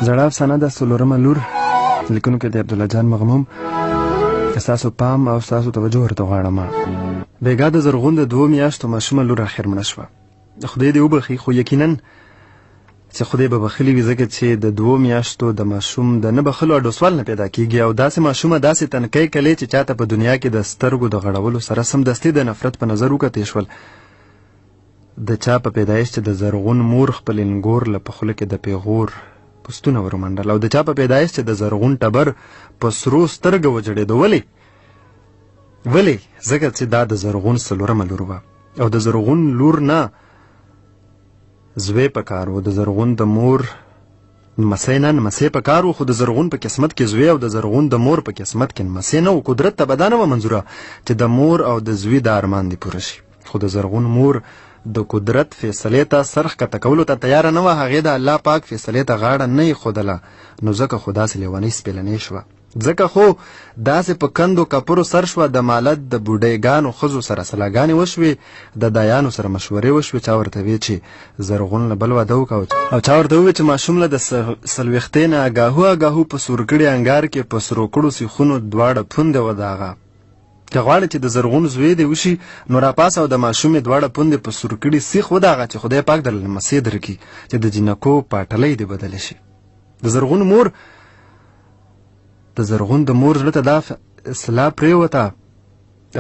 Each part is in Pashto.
زړه افسانه ده څلورمه لور، لیکونکی د عبدالله جان مغموم. که ستاسو پام او ستاسو توجه ورته غواړم. بیګا د زرغون د 2 میاشتو ماشومه لور اخر مړه شوه. خدای دې وبخي، خو یقینا چې خدای به بخلي وي، ځکه چې د 2 میاشتو د ماشوم د نه بخلو اډو سوال نه پیدا کیږي. او داسې ماشومه داسې تنکۍ کلی چې چاته په دنیا کې د سترګو د غړولو سره سمدستي د نفرت په نظر وکتې شول. د چا په پیدایش چې د زرغون مور خپل انګور له په خوله کې د پیغور پستونه ورمنډل، او د چا په پیدایش چې د زرغون ټبر په سرو سترګه وجړېده. ولې ځکه چې دا د زرغون څلورمه لور وه، او د زرغون لور نه زوی په کار و، د زرغون د مور نمسی نه نمسی په کار و، خو د زرغون په قسمت کې زوی او د زرغون د مور په قسمت کې نمسی نه و. قدرت ته به دا نه وه منظوره چې د مور او د زوی د ارمان دې پوره شي، خو د زرغون مور د قدرت فیصلې ته سرخ کته کولو ته تیاره نه وه. هغې د الله پاک فیصلې ته غاړه نه یې ښودله، نو ځکه خو داسې لیونۍ سپېلنۍ شوه. ځکه خو داسې په کندو کپرو سر شوه. د مالت د بوډۍ ښځو سره سلاګانې وشوې، د دایانو سره مشورې وشوې. چا ورته وی چې زرغون له بل واده وکړه، او چا ورته ووی چې ماشوم له د څلوېښتۍ نه اګاهو په سورکړي انګار کې په سرو کړو سیخونو دواړه پوندې وداغه. که غواړې چې د زرغون زوی دې وشي، نو راپاس او د ماشومې دواړه پوندې په سورکړي سیخ وداغه، چې خدای پاک درله لمسۍ درکړي چې د جینکو پاټلۍ دې بدلې شي. د زرغون د مور زړه ته دا اصلاح پرېوته،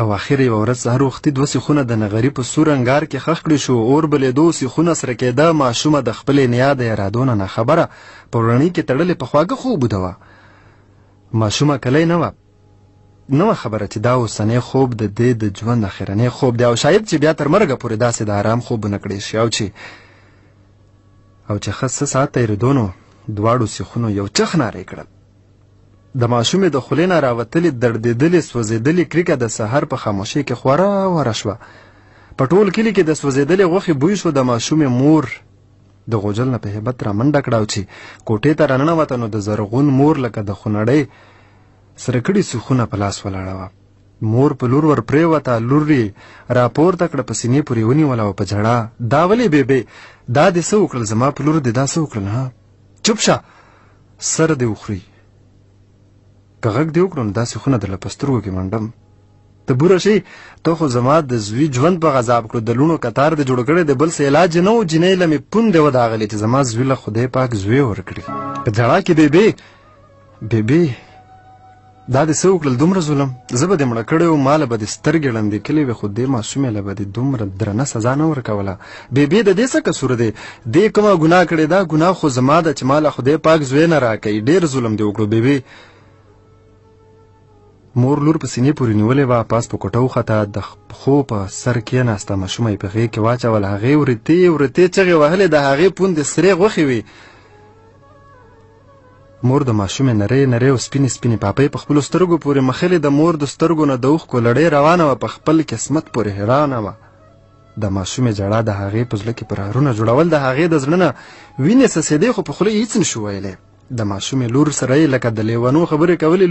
او اخر یوه ورځ سهار وختي 2 سیخونه د نغري په سور انګار کې خښ کړي شو. اور بلېدو، سیخونه سره کېده. ماشومه د خپلې نیا د ارادو نه خبره په رڼۍ کې تړلې په خواږه خوب وده وه. ماشومه کلی نه وه خبره چې دا اوسنی خوب د دې د ژوند اخرنی خوب دی، او شاید چې بیا تر مرګه پورې داسې د آرام خوب ونه کړی شي. او چې ښه څه ساعت تېرېدو، نو دواړو سیخونو یو چخ ناری کړل. د ماشومې د خولې نه راوتلې دردېدلې سوځېدلې کریکه د سهار په خاموشۍ کې خوره شوه. په ټول کلي کې د سوځېدلې غوښې بوی شو. د ماشومې مور د غوجل نه په هیبت را منډه کړه، او چې کوټې ته راننوته، نو د زرغون مور لکه د خونړۍ سره کړي سیخونه په لاس ولاړه وه. مور په لور ور پرېوته، لور یې راپورته کړه، په سینې پورې ونیوله او په ژړا، دا ولې بېبې، دا دې څه وکړل؟ زما په لور دې دا څه وکړل؟ چوپ شه، سر دې وخوري. که غږ دې وکړو نو دا سیخونه درله په سترګو کې منډم. ته بوره شي، ته خو زما د زوی ژوند په غذاب کړو. د لوڼو کتار دې جوړ کړی د بل څه علاج نه و. جینۍ له مې پوندې وداغلې چې زما زوی له خدای پاک زوی ورکړي. په ژړا کې بېبې دا دې څه وکړل؟ دومره ظلم، زه به دې مړه کړی وم، ما له به دې سترګې ړندې کړې وې، خو دې ماشومې له به دې دومره درنه سزا نه ورکوله. بېبې د دې څه قصور دی؟ دې کومه ګناه کړې؟ دا ګناه خو زما ده چې ما له خدای پاک زوی نه راکوي. ډېر ظلم دې وکړو بېبې. مور لور په سینې پورې نیولې وه، پاس په کوټه وخته، د پښو په سر کېناسته، ماشومه یې په غېږ کې واچول. هغې ورتې چغې وهلې، د هغې پوندې سرې غوښې وې. مور د ماشومې نرۍ او سپینې پاپۍ په خپلو سترګو پورې مښلې. د مور د سترګو نه د اوښکو لړۍ روانه وه، په خپل قسمت پورې حیرانه وه. د ماشومې ژړا د هغې په زړه کې پرهرونه جوړول، د هغې د زړه نه وینې څڅېدې، خو په خوله یې هېڅ نشو ویلی. د ماشومې لور سره یې لکه د لیونو خبرې کولې.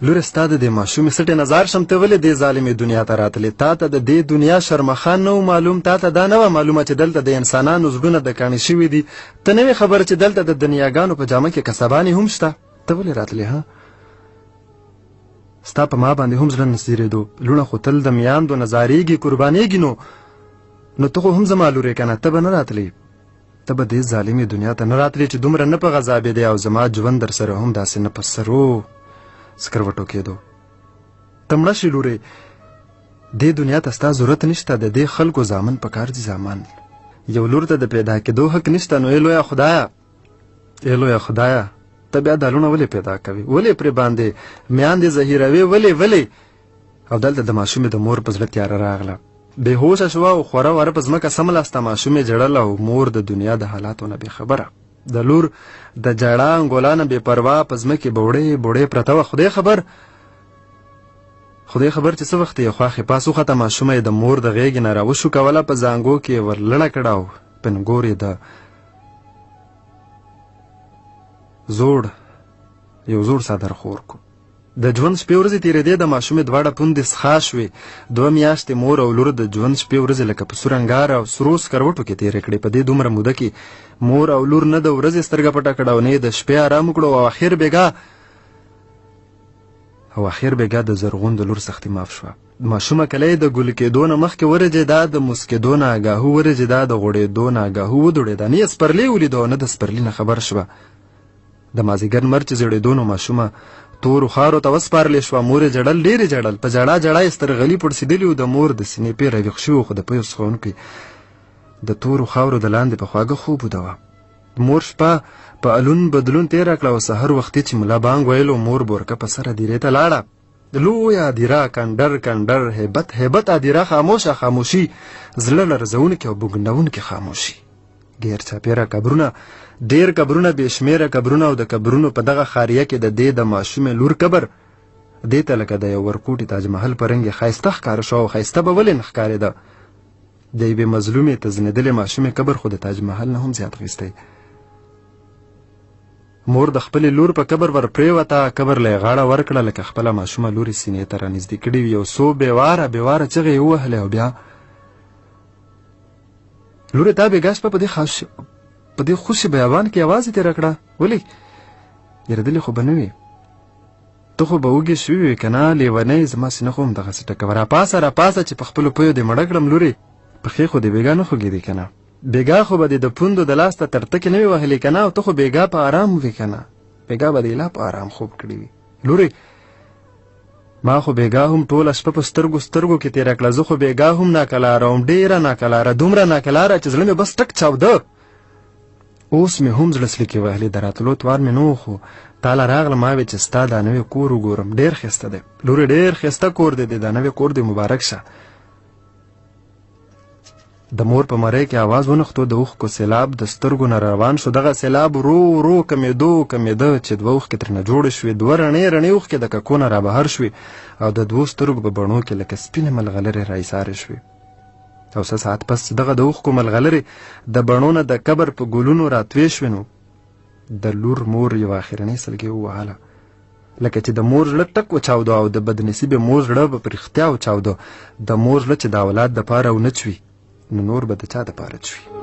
لورې ستا د دې ماشومې سټې نظار شم، ته ولې دې ظالمې دنیا ته راتلې؟ تا ته د دې دنیا شرمخان نه و معلوم؟ تا ته دا نه وه معلومه چې دلته د انسانانو زړونه د کاڼې شوي دي؟ ته نه وې خبره چې دلته د دنیاګانو په جامه کې کسبانې هم شته؟ ته ولې راتلې؟ ستا په ما باندې هم زړه نه سیرېدو. لوڼه خو تل د میاندو نظارېږي، قربانېږي. نو ته خو هم زما لورې که نه؟ ته به نه راتلې؟ ته به دې ظالمې دنیا ته نه راتلې چې دومره نه په غذابېدې، او زما ژوند در سره هم داسې نه په سرو سکروټو کېدو. ته مړه شي لورې، دې دنیا ته ستا ضرورت نشته. د دې خلکو زامن په کار دي. زامن یو لور ته د پیدا کېدو حق نشته. نو ای لویه خدایه، ته بیا دا لوڼه ولې پیدا کوي؟ ولې پرې باندې میاندې زهیروي؟ ولې؟ او دلته د ماشومې د مور په زړه تیاره راغله. بې هوشه شوه او خوره وره په ځمکه سملاسته. ماشومې ژړل، او مور د دنیا د حالاتو نه بېخبره. د لور د ژړا انګولانه بې پروا په ځمکې بوړې پرته وه. خدای خبر چې څه وخت یې خواښې پاس وخته. ماشومه یې د مور د غېږې نه راوشو کوله، په زانګو کې یې ورلړه کړه، او پنګور یې د یو زوړ څادر خور کو. د ژوند شپې ورځې تېرېدې د ماشومې دواړه پوندې څښا شوې. 2 میاشتې مور او لور د ژوند شپې ورځې لکه په سور انګار او سرو سکروټو کې تېرې کړې. په دې دومره موده کې مور او لور نه د ورځې سترګه پټه کړه او نه د شپې آرام وکړو او اخر بېګا د زرغون د لور سختي ماف شوه. ماشومه کلی د ګل کېدو نه مخکې ورجېده، د مسکېدو نه آګاهو ورجېده، د غوړېدو نه آګاهو ودوړېده. نه یې سپرلي ولیده او نه د سپرلي نه خبر شوه. د مازدیګر لمر چې زیړېدو نو ماشومه تورو خارو ته وسپارلې شوه. مور یې ژړل، ډېرې ژړل. په ژړا ژړا یې سترغلي پړسېدلي وو. د مور د سینې پې راویښ شوي خو د پیو څښونکي د تورو خاورو د لاندې په خواږه خوب وده وه. مور شپه په الون بدلون تېره کړه او سحر وختي چې ملا بانګ ویلو مور بورکه په سر هدیرې ته لاړه. لویه هدیره، کنډر کنډر، هیبت هدیره، خاموشه خاموشي، زړه لرزونکې او بوږنونکې خاموشي. ډېر چاپېره قبرونه، ډېر قبرونه، بې شمېره قبرونه او د قبرونو په دغه خاریه کې د دې د ماشومې لور قبر دې ته لکه د یو ورکوټي تاج محل په رنګ یې ښایسته ښکاره شو. او ښایسته به ولې نه ښکارېده؟ د یوې مظلومې تزنېدلې ماشومې قبر خو د تاج محل نه هم زیات ښایسته. مور د خپلې لور په قبر ور پرېوته، قبر له یې غاړه ورکړه لکه خپله ماشومه لور یې سینې ته رانږدې کړې وي. یو څو بېواره چغې یې ووهلې او بیا لورې تا بېګا شپه په دې خوشي بیابان کې یوازې تېره کړه. ولې؟ یېرېدلې خو به نه وي، ته خو به وږې شوې وې که نه؟ لیونۍ، زما سینه خو همدغسې ټکه وه. راپاسه چې په خپلو پیو دې مړه کړم. لورې پښې خو دې بېګا نه خوږېدې که نه؟ بېګا خو به دې د پوندو د لاس ته ترتکې نه وې وهلې که نه؟ او ته خو بېګا په آرام وې که نه؟ بېګا به دې لا په آرام خوب کړي وي. لورې ما خو بېګا هم ټوله شپه په سترګو کې تېره کړه. زه خو بېګا هم ناکلاره وم، ډېره ناکلاره، دومره ناکلاره چې زړه مې بس ټک چاوده. اوس مې هم زړه سلیکې وهلې، د راتلو توار مې نه و، خو تاله راغله ما وې چې ستا دا نوی کور وګورم. ډېر ښایسته دی لورې، ډېر ښایسته کور دی، دا نوی کور دی، مبارک شه. د مور په مرۍ کې آواز ونښتو، د اوښکو سیلاب د سترګو نه روان شو. دغه سیلاب ورو ورو کمېده چې 2 اوښکې ترېنه جوړې شوې. 2 رڼې اوښکې د ککو نه رابهر شوې او د 2 سترګو په بڼو کې لکه سپینې ملغلرې راایسارې شوې. او څه ساعت پس دغه د اوښکو ملغلرې د بڼو نه د قبر په ګلونو راتوې شوې نو د لور مور یو اخرنۍ سلګۍ ووهله لکه چې د مور زړه ټک وچاوده او د بدنصیبې مور زړه به په رښتیا وچاوده. د مور زړه چې د اولاد دپاره ونه چوي نو نور به د چا دپاره چوي؟